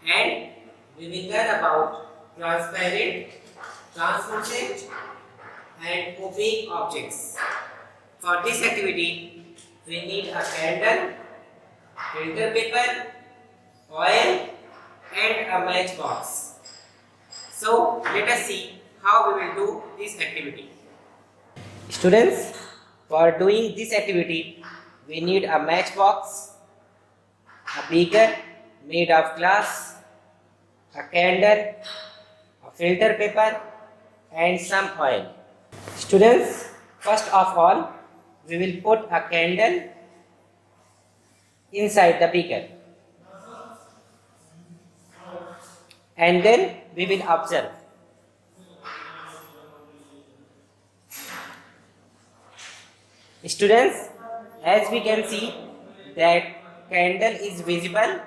and we will learn about transparent, translucent and opaque objects. For this activity, we need a candle, filter paper, oil and a matchbox. So let us see how we will do this activity. Students, for doing this activity, we need a matchbox, a beaker made of glass, a candle, a filter paper and some oil. Students, first of all, we will put a candle inside the beaker and then we will observe. Students, as we can see that candle is visible,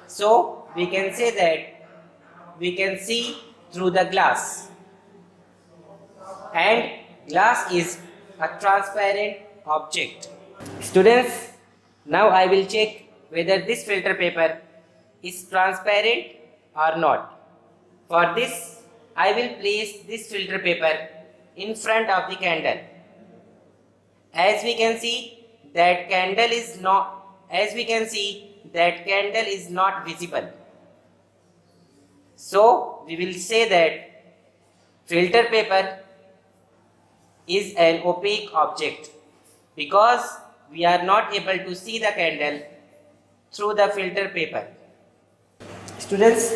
so we can say that we can see through the glass, and glass is a transparent object. Students, now I will check whether this filter paper is transparent or not. For this, I will place this filter paper in front of the candle. As we can see that candle is not visible. So we will say that filter paper is an opaque object because we are not able to see the candle through the filter paper. Students,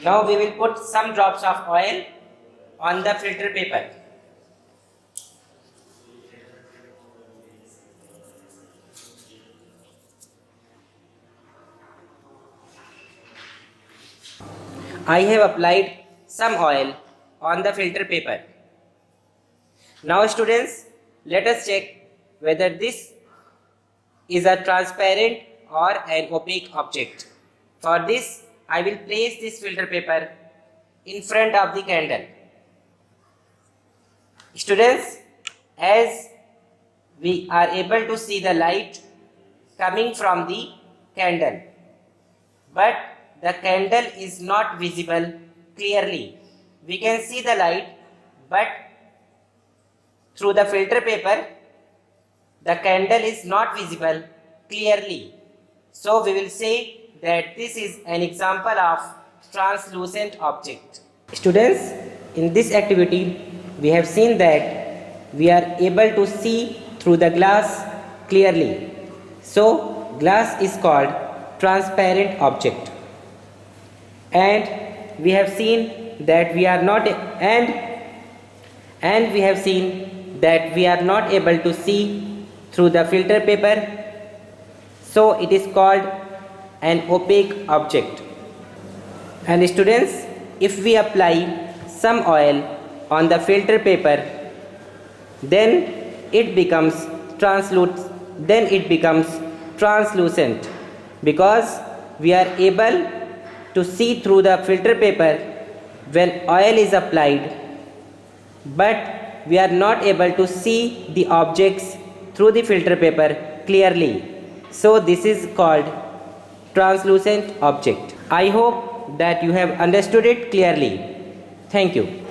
now we will put some drops of oil on the filter paper. I have applied some oil on the filter paper. Now students, let us check whether this is a transparent or an opaque object. For this, I will place this filter paper in front of the candle. Students, as we are able to see the light coming from the candle, but the candle is not visible clearly. We can see the light, but through the filter paper, the candle is not visible clearly. So we will say that this is an example of translucent object. Students, in this activity, we have seen that we are able to see through the glass clearly. So glass is called transparent object. And we have seen that we are not able to see through the filter paper, so it is called an opaque object. And students, if we apply some oil on the filter paper, then it becomes translucent because we are able to see through the filter paper when oil is applied, but we are not able to see the objects through the filter paper clearly. So this is called translucent object. I hope that you have understood it clearly. Thank you.